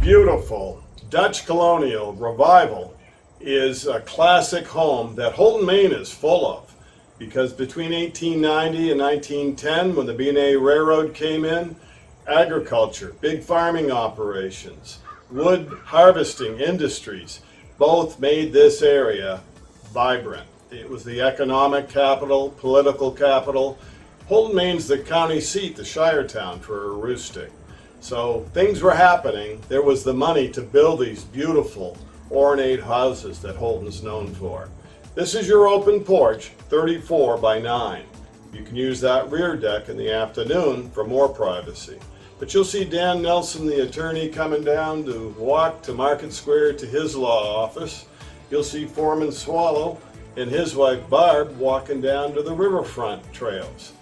beautiful Dutch Colonial Revival is a classic home that Houlton, Maine is full of, because between 1890 and 1910, when the B&A Railroad came in, agriculture, big farming operations, wood harvesting industries, both made this area vibrant. It was the economic capital, political capital. Houlton, Maine's the county seat, the shire town for Aroostook. So things were happening. There was the money to build these beautiful ornate houses that Houlton's known for. This is your open porch, 34 by 9. You can use that rear deck in the afternoon for more privacy. But you'll see Dan Nelson, the attorney, coming down to walk to Market Square to his law office. You'll see Foreman Swallow and his wife Barb walking down to the riverfront trails.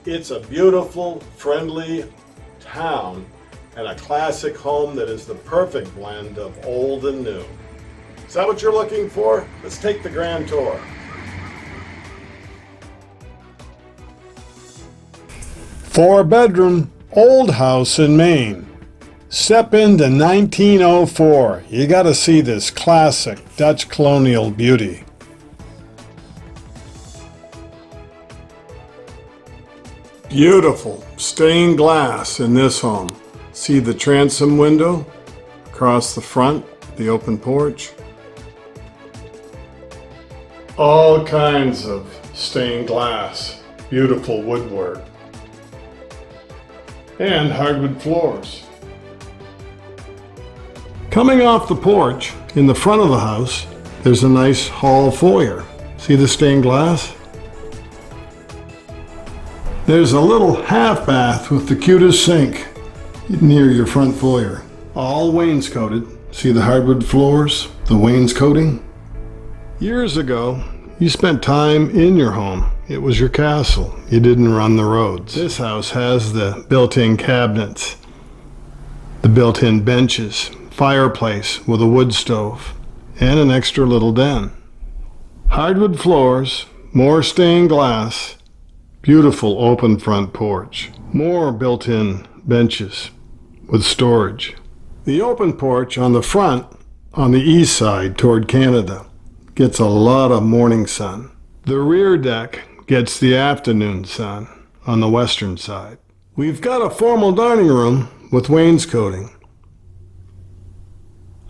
It's a beautiful, friendly town and a classic home that is the perfect blend of old and new. Is that what you're looking for? Let's take the grand tour. Four-bedroom, Old House in Maine. Step into 1904. You gotta see this classic Dutch colonial beauty. Beautiful stained glass in this home. See the transom window across the front, the open porch. All kinds of stained glass, beautiful woodwork, and hardwood floors. Coming off the porch, in the front of the house, there's a nice hall foyer. See the stained glass? There's a little half bath with the cutest sink near your front foyer. All wainscoted. See the hardwood floors, the wainscoting? Years ago, you spent time in your home. It was your castle. You didn't run the roads. This house has the built-in cabinets, the built-in benches, fireplace with a wood stove, and an extra little den. Hardwood floors, more stained glass, beautiful open front porch, more built-in benches with storage. The open porch on the front, on the east side toward Canada, gets a lot of morning sun. The rear deck gets the afternoon sun on the western side. We've got a formal dining room with wainscoting,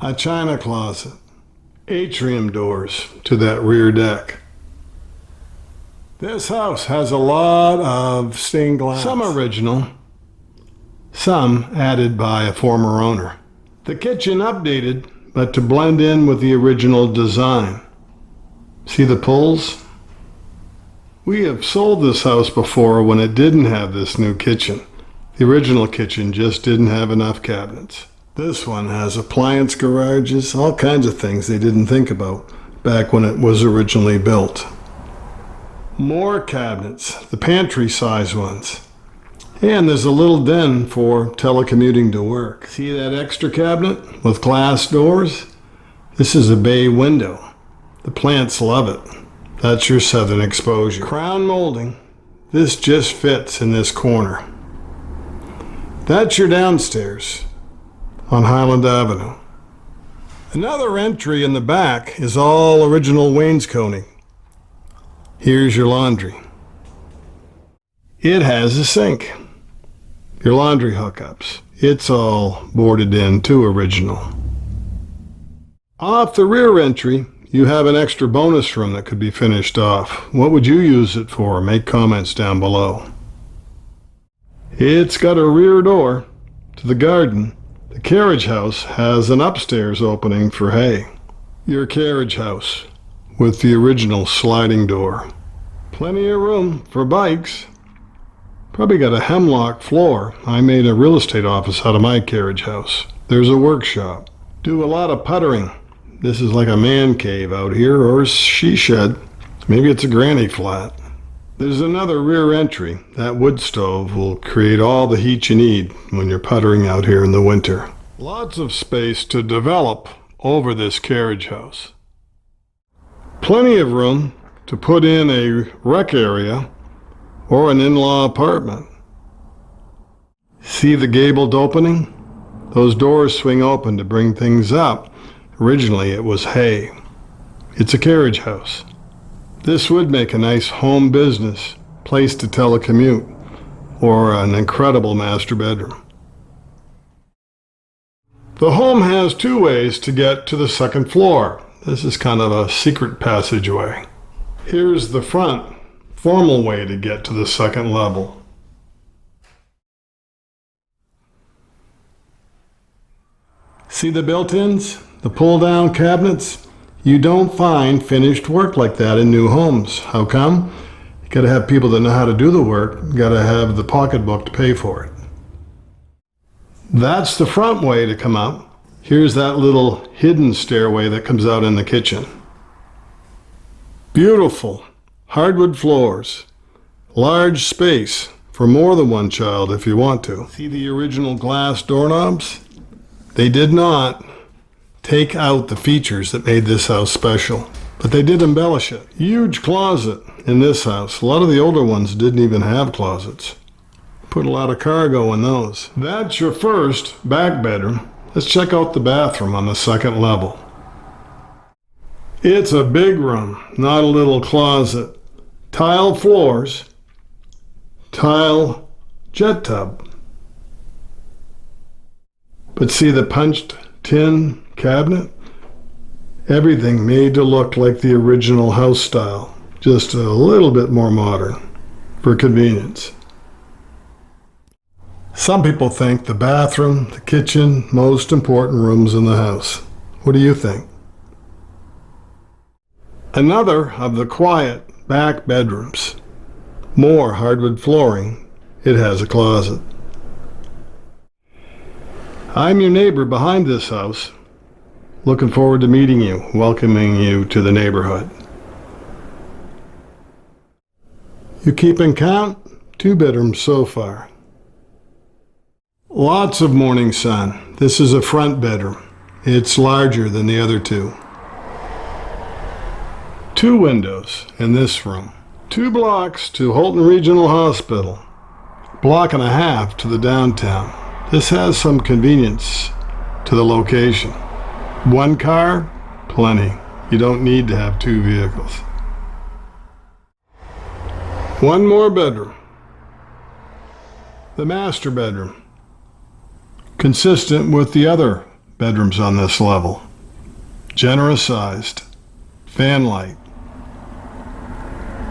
a china closet, atrium doors to that rear deck. This house has a lot of stained glass. Some original, some added by a former owner. The kitchen updated, but to blend in with the original design. See the pulls? We have sold this house before when it didn't have this new kitchen. The original kitchen just didn't have enough cabinets. This one has appliance garages, all kinds of things they didn't think about back when it was originally built. More cabinets, the pantry size ones. And there's a little den for telecommuting to work. See that extra cabinet with glass doors? This is a bay window. The plants love it. That's your southern exposure. Crown molding. This just fits in this corner. That's your downstairs on Highland Avenue. Another entry in the back is all original wainscoting. Here's your laundry. It has a sink. Your laundry hookups. It's all boarded in too original. Off the rear entry, you have an extra bonus room that could be finished off. What would you use it for? Make comments down below. It's got a rear door to the garden. The carriage house has an upstairs opening for hay. Your carriage house with the original sliding door. Plenty of room for bikes. Probably got a hemlock floor. I made a real estate office out of my carriage house. There's a workshop. Do a lot of puttering. This is like a man cave out here, or a she shed. Maybe it's a granny flat. There's another rear entry. That wood stove will create all the heat you need when you're puttering out here in the winter. Lots of space to develop over this carriage house. Plenty of room to put in a rec area or an in-law apartment. See the gabled opening? Those doors swing open to bring things up. Originally it was hay. It's a carriage house. This would make a nice home business, place to telecommute, or an incredible master bedroom. The home has two ways to get to the second floor. This is kind of a secret passageway. Here's the front, formal way to get to the second level. See the built-ins, the pull-down cabinets? You don't find finished work like that in new homes. How come? You gotta have people that know how to do the work. You gotta have the pocketbook to pay for it. That's the front way to come up. Here's that little hidden stairway that comes out in the kitchen. Beautiful hardwood floors. Large space for more than one child if you want to. See the original glass doorknobs? They did not take out the features that made this house special, but they did embellish it. Huge closet in this house. A lot of the older ones didn't even have closets. Put a lot of cargo in those. That's your first back bedroom. Let's check out the bathroom on the second level. It's a big room, not a little closet. Tile floors, tile jet tub. But see the punched tin cabinet? Everything made to look like the original house style, just a little bit more modern for convenience. Some people think the bathroom, the kitchen, most important rooms in the house. What do you think? Another of the quiet back bedrooms. More hardwood flooring. It has a closet. I'm your neighbor behind this house. Looking forward to meeting you, welcoming you to the neighborhood. You keeping count? 2 bedrooms so far. Lots of morning sun. This is a front bedroom. It's larger than the other 2. 2 windows in this room. 2 blocks to Houlton Regional Hospital. Block and a half to the downtown. This has some convenience to the location. 1 car, plenty. You don't need to have 2 vehicles. 1 more bedroom. The master bedroom. Consistent with the other bedrooms on this level. Generous sized. Fan light.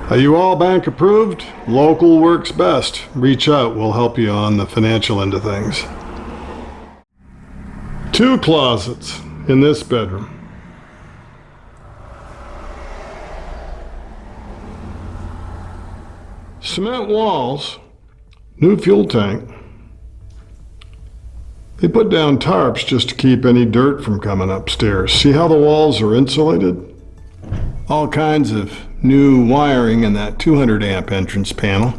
Are you all bank approved? Local works best. Reach out, we'll help you on the financial end of things. 2 closets in this bedroom. Cement walls, new fuel tank. They put down tarps just to keep any dirt from coming upstairs. See how the walls are insulated? All kinds of new wiring in that 200 amp entrance panel.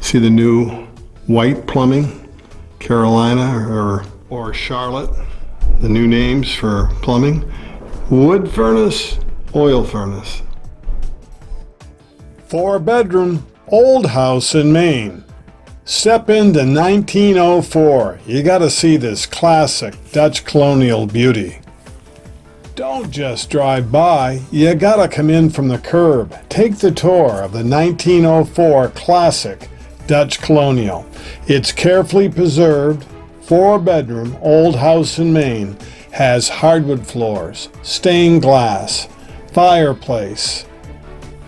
See the new white plumbing? Carolina or Charlotte, the new names for plumbing. Wood furnace, oil furnace. 4 bedroom, Old House in Maine. Step into 1904. You gotta see this classic Dutch colonial beauty. Don't just drive by, you gotta come in from the curb. Take the tour of the 1904 classic Dutch colonial. It's carefully preserved, 4-bedroom Old House in Maine, has hardwood floors, stained glass, fireplace,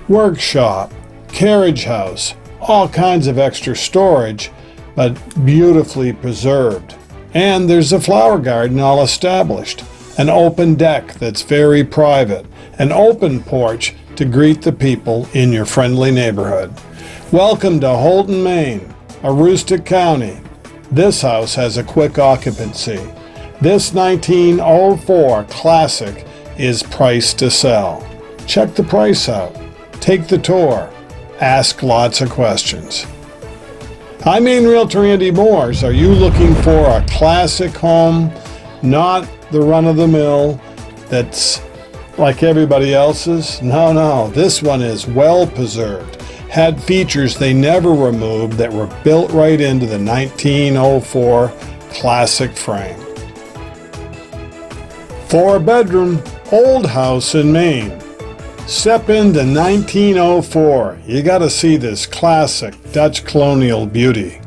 workshop, carriage house, all kinds of extra storage, but beautifully preserved. And there's a flower garden all established. An open deck that's very private, an open porch to greet the people in your friendly neighborhood. Welcome to Houlton, Maine, Aroostook County. This house has a quick occupancy. This 1904 classic is priced to sell. Check the price out. Take the tour. Ask lots of questions. I'm Maine Realtor Andy Moores. Are you looking for a classic home, not the run-of-the-mill that's like everybody else's? No, this one is well preserved. Had features they never removed that were built right into the 1904 classic frame. 4-bedroom, Old House in Maine. Step into 1904. You gotta see this classic Dutch colonial beauty.